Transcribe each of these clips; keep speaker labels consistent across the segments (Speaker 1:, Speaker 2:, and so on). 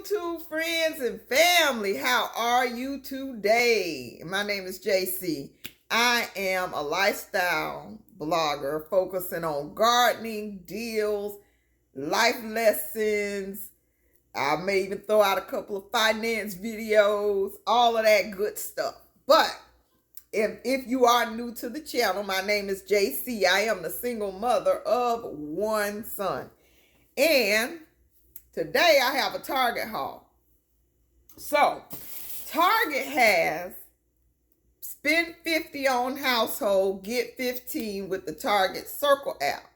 Speaker 1: YouTube friends and family. How are you today? My name is JC. I am a lifestyle blogger focusing on gardening, deals, life lessons. I may even throw out a couple of finance videos, all of that good stuff. But if you are new to the channel, my name is JC. I am the single mother of one son. And today I have a Target haul. So, Target has spend 50 on household, get 15 with the Target Circle app.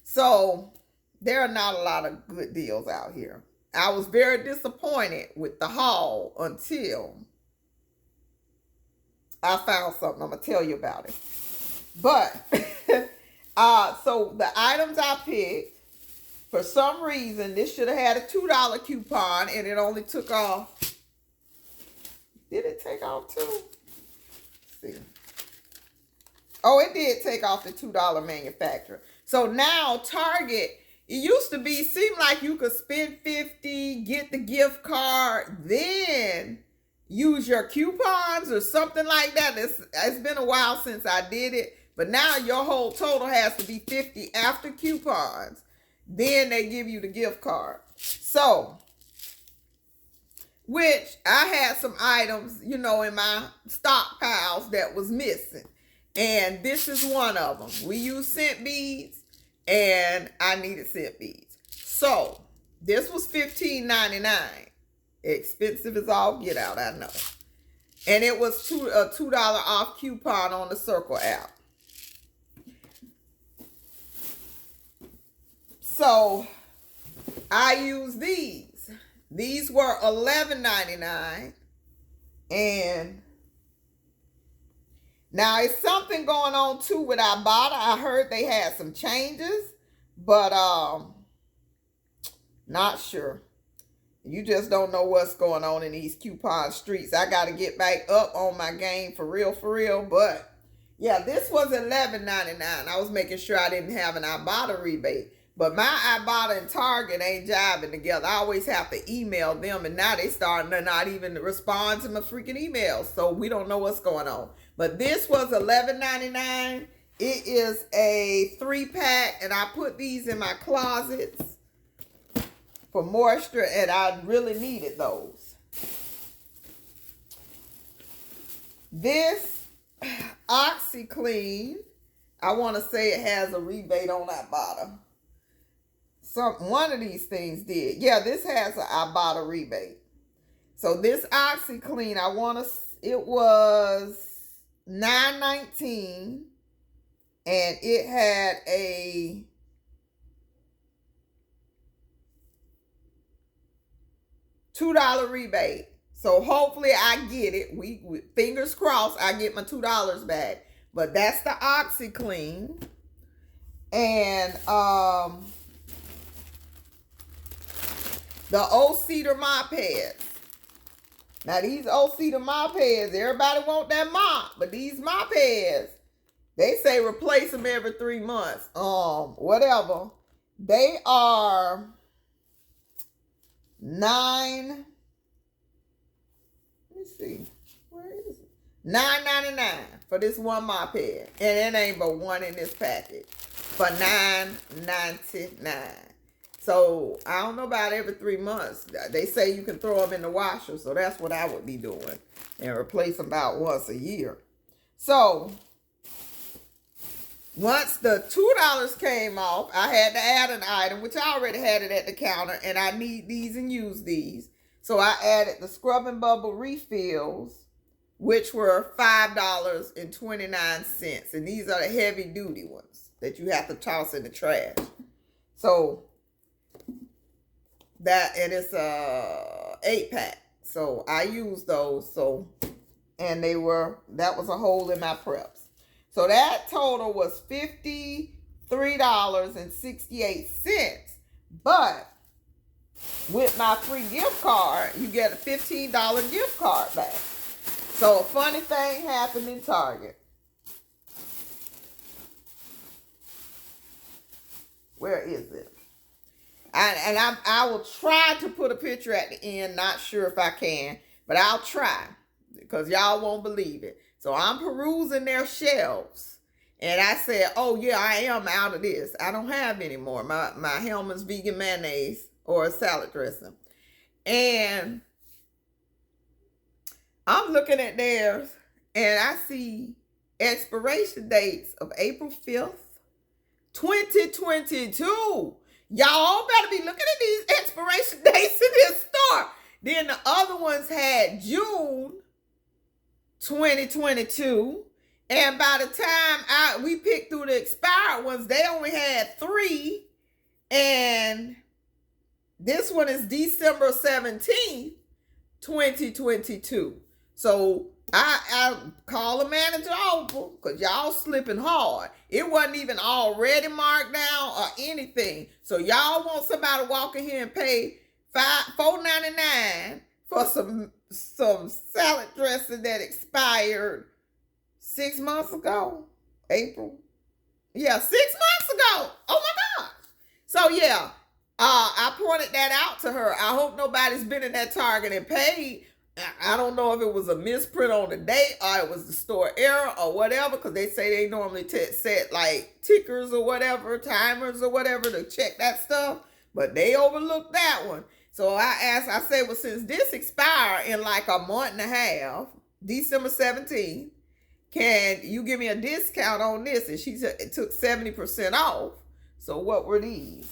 Speaker 1: So, there are not a lot of good deals out here. I was very disappointed with the haul until I found something. I'm going to tell you about it. But, so the items I picked, for some reason, this should have had a $2 coupon, and it only took off. Did it take off too? Let's see. Oh, it did take off the $2 manufacturer. So now Target, it used to be, seemed like you could spend 50, get the gift card, then use your coupons or something like that. It's been a while since I did it, but now your whole total has to be 50 after coupons. Then they give you the gift card. So, which I had some items, you know, in my stockpiles that was missing. And this is one of them. We use scent beads, and I needed scent beads. So, this was $15.99. Expensive as all get out, I know. And it was a $2 off coupon on the Circle app. So, I used these. These were $11.99. And now, it's something going on, too, with Ibotta. I heard they had some changes, but not sure. You just don't know what's going on in these coupon streets. I got to get back up on my game for real. But, yeah, this was $11.99. I was making sure I didn't have an Ibotta rebate. But my Ibotta and Target ain't jiving together. I always have to email them, and now they starting to not even respond to my freaking emails. So we don't know what's going on. But this was $11.99. It is a 3-pack, and I put these in my closets for moisture, and I really needed those. This OxyClean, I want to say it has a rebate on Ibotta. One of these things did. Yeah, this has an Ibotta rebate. So this OxyClean, it was $9.19, and it had a $2 rebate. So hopefully I get it. We fingers crossed I get my $2 back. But that's the OxyClean. And the old cedar mop pads. Now these old cedar mop pads, everybody want that mop, but these mop pads, they say replace them every 3 months. Whatever. They are $9.99 for this one mop pad, and it ain't but one in this package for $9.99. So, I don't know about every 3 months. They say you can throw them in the washer. So, that's what I would be doing. And replace them about once a year. So, once the $2 came off, I had to add an item, which I already had it at the counter. And I need these and use these. So, I added the Scrub and Bubble refills, which were $5.29. And these are the heavy duty ones that you have to toss in the trash. So, and it's a 8-pack. So I used those. So, and that was a hole in my preps. So that total was $53.68. But with my free gift card, you get a $15 gift card back. So a funny thing happened in Target. Where is it? I will try to put a picture at the end. Not sure if I can, but I'll try because y'all won't believe it. So I'm perusing their shelves, and I said, "Oh yeah, I am out of this. I don't have any more. My Hellmann's vegan mayonnaise or salad dressing." And I'm looking at theirs, and I see expiration dates of April 5th, 2022. Y'all better be looking at these expiration dates in this store. Then the other ones had June 2022. And by the time we picked through the expired ones, they only had 3. And this one is December 17th, 2022. So I call the manager over because y'all slipping hard. It wasn't even already marked down or anything. So y'all want somebody to walk in here and pay $4.99 for some salad dressing that expired 6 months ago? April? Yeah, 6 months ago. Oh my God. So yeah, I pointed that out to her. I hope nobody's been in that Target and paid. I don't know if it was a misprint on the date or it was the store error or whatever, because they say they normally set like tickers or whatever, timers or whatever to check that stuff, but they overlooked that one. So I said, well, since this expired in like a month and a half, December 17th, can you give me a discount on this? And she said it took 70% off. So what were these?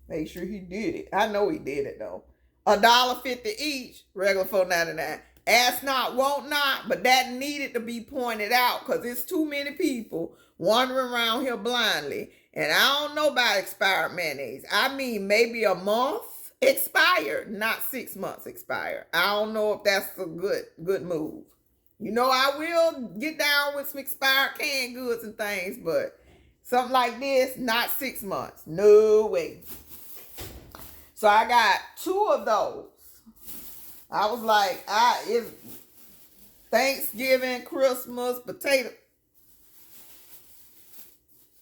Speaker 1: Make sure he did it. I know he did it though. $1.50 each, regular $4.99. Ask not, want not, but that needed to be pointed out because it's too many people wandering around here blindly. And I don't know about expired mayonnaise. I mean, maybe a month expired, not 6 months expired. I don't know if that's a good move. You know, I will get down with some expired canned goods and things, but something like this, not 6 months. No way. So I got 2 of those. I was like, it's Thanksgiving, Christmas, potato.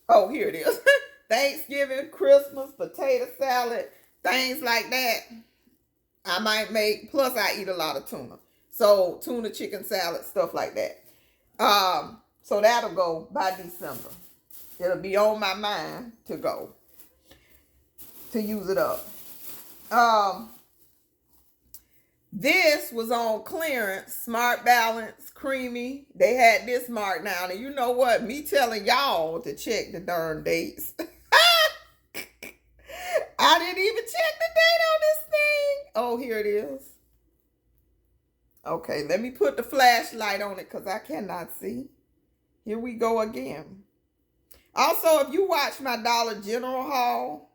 Speaker 1: Oh, here it is. Thanksgiving, Christmas, potato salad, things like that. I might make, plus I eat a lot of tuna. So tuna, chicken salad, stuff like that. So that'll go by December. It'll be on my mind to go, to use it up. This was on clearance, Smart Balance, creamy. They had this marked down, and you know what? Me telling y'all to check the darn dates. I didn't even check the date on this thing. Oh, here it is. Okay, let me put the flashlight on it because I cannot see. Here we go again. Also, if you watch my Dollar General haul,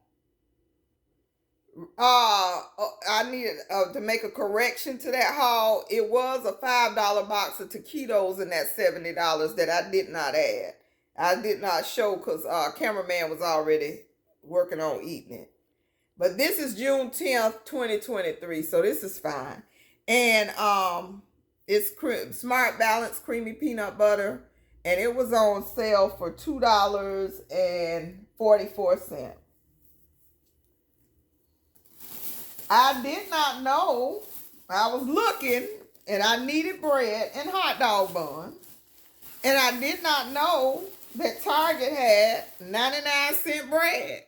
Speaker 1: I needed to make a correction to that haul. It was a $5 box of taquitos in that $70 that I did not add. I did not show because cameraman was already working on eating it. But this is June 10th, 2023, so this is fine. And it's Smart Balance Creamy Peanut Butter, and it was on sale for $2.44. I did not know. I was looking, and I needed bread and hot dog buns. And I did not know that Target had 99-cent bread.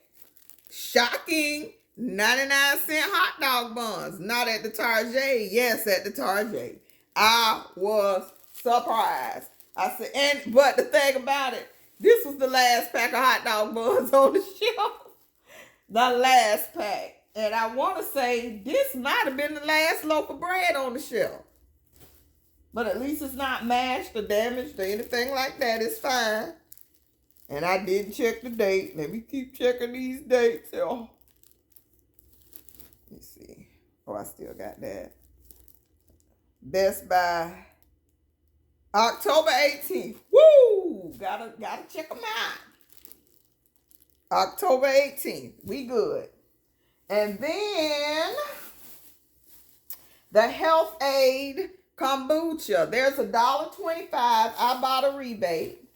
Speaker 1: Shocking. 99-cent hot dog buns. Not at the Target. Yes, at the Target. I was surprised. I said, but the thing about it, this was the last pack of hot dog buns on the shelf. The last pack. And I want to say this might have been the last loaf of bread on the shelf. But at least it's not mashed or damaged or anything like that. It's fine. And I didn't check the date. Let me keep checking these dates. Oh. Let me see. Oh, I still got that. Best Buy. October 18th. Woo! Gotta check them out. October 18th. We good. And then the Health Aide Kombucha. There's $1.25. I bought a rebate.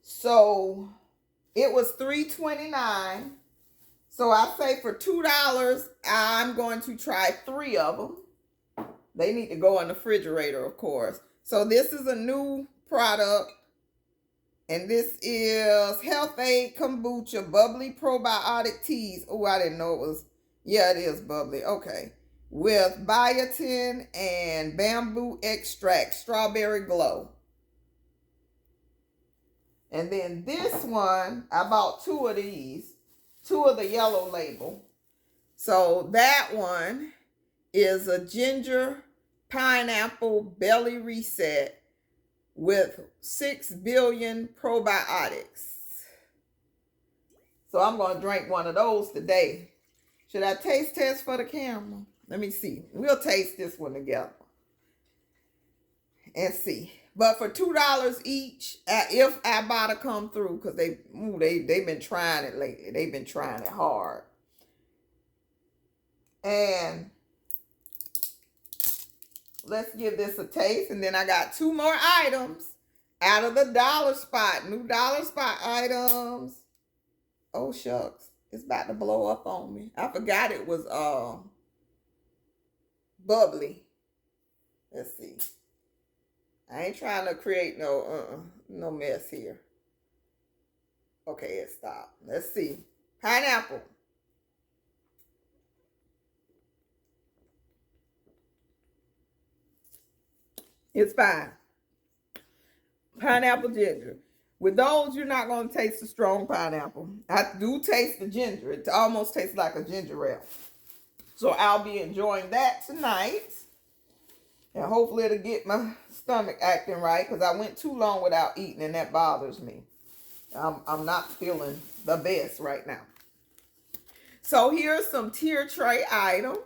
Speaker 1: So it was $3.29. So I say for $2, I'm going to try 3 of them. They need to go in the refrigerator, of course. So this is a new product. And this is Health Aide Kombucha Bubbly Probiotic Teas. Oh, I didn't know it was. Yeah, it is Bubbly. Okay. With biotin and bamboo extract, strawberry glow. And then this one, I bought 2 of these. 2 of the yellow label. So that one is a ginger pineapple belly reset with 6 billion probiotics. So I'm going to drink one of those today. Should I taste test for the camera? Let me see. We'll taste this one together and see. But for $2 each, if Ibotta come through, because they've been trying it lately. They've been trying it hard. And let's give this a taste. And then I got 2 more items out of the dollar spot. New dollar spot items. Oh, shucks. It's about to blow up on me. I forgot it was Bubbly. Let's see. I ain't trying to create no mess here. Okay, it stopped. Let's see. Pineapple. It's fine. Pineapple ginger. With those, you're not going to taste the strong pineapple. I do taste the ginger. It almost tastes like a ginger ale. So I'll be enjoying that tonight. And hopefully it'll get my stomach acting right, because I went too long without eating and that bothers me. I'm not feeling the best right now. So here's some tier tray items.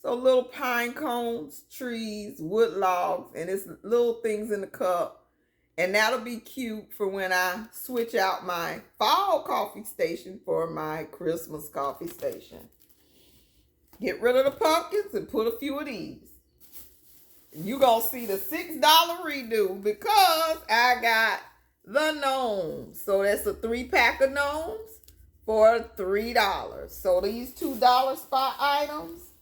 Speaker 1: So little pine cones, trees, wood logs, and it's little things in the cup. And that'll be cute for when I switch out my fall coffee station for my Christmas coffee station. Get rid of the pumpkins and put a few of these. You gonna see the $6 redo because I got the gnomes. So that's a 3-pack of gnomes for $3. So these $2 spot items,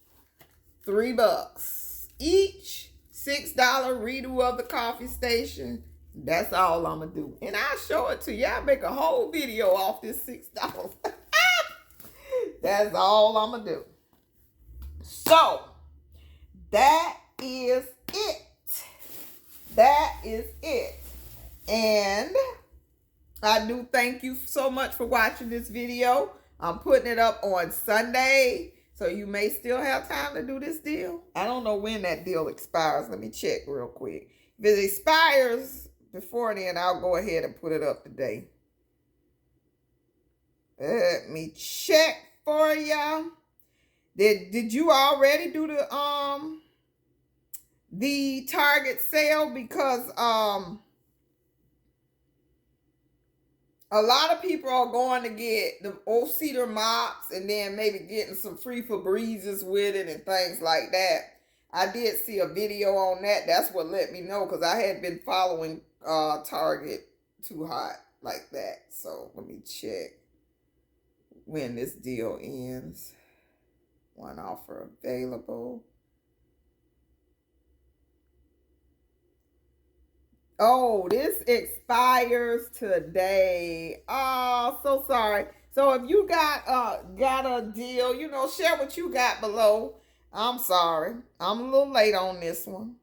Speaker 1: $3 each. $6 redo of the coffee station. That's all I'm gonna do, and I'll show it to you. I'll make a whole video off this $6. That's all I'm gonna do. So that is it. That is it. And I do thank you so much for watching this video. I'm putting it up on Sunday, so you may still have time to do this deal. I don't know when that deal expires. Let me check real quick. If it expires before then, I'll go ahead and put it up today. Let me check for y'all. Did you already do the Target sale? Because a lot of people are going to get the old cedar mops and then maybe getting some free Febrezes with it and things like that. I did see a video on that. That's what let me know, because I had been following Target too hot like that. So let me check when this deal ends. One offer available. Oh, this expires today. Oh, so sorry. So if you got a deal, you know, share what you got below. I'm sorry. I'm a little late on this one.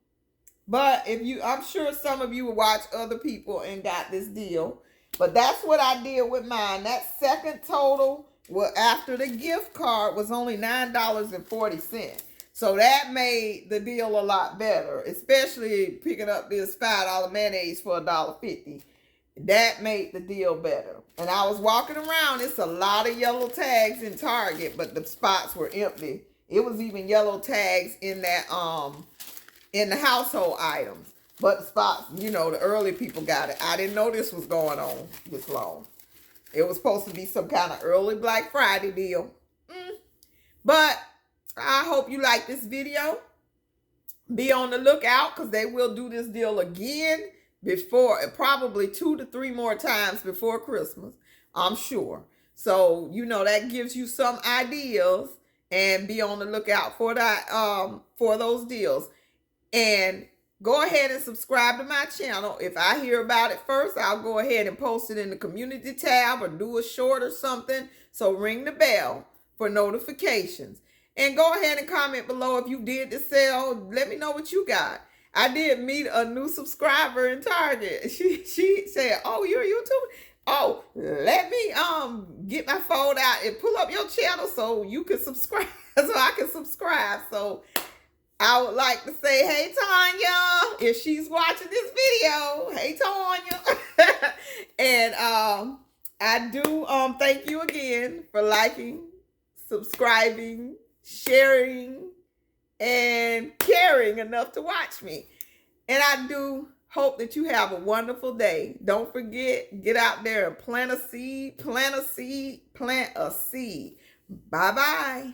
Speaker 1: But I'm sure some of you will watch other people and got this deal. But that's what I did with mine. That second total, well, after the gift card, was only $9.40. So that made the deal a lot better, especially picking up this $5 mayonnaise for $1.50. That made the deal better. And I was walking around. It's a lot of yellow tags in Target, but the spots were empty. It was even yellow tags in that in the household items. But the spots, you know, the early people got it. I didn't know this was going on this long. It was supposed to be some kind of early Black Friday deal. But I hope you like this video. Be on the lookout, because they will do this deal again before, probably 2 to 3 more times before Christmas, I'm sure. So, that gives you some ideas, and be on the lookout for that, for those deals. And go ahead and subscribe to my channel. If I hear about it first, I'll go ahead and post it in the community tab or do a short or something. So ring the bell for notifications. And go ahead and comment below if you did the sale. Let me know what you got. I did meet a new subscriber in Target. She said, "Oh, you're a YouTuber? Oh, let me get my phone out and pull up your channel so you can subscribe." So I can subscribe. So I would like to say, hey, Tanya, if she's watching this video, hey, Tanya. And I do thank you again for liking, subscribing, sharing, and caring enough to watch me. And I do hope that you have a wonderful day. Don't forget, get out there and plant a seed, plant a seed, plant a seed. Bye-bye.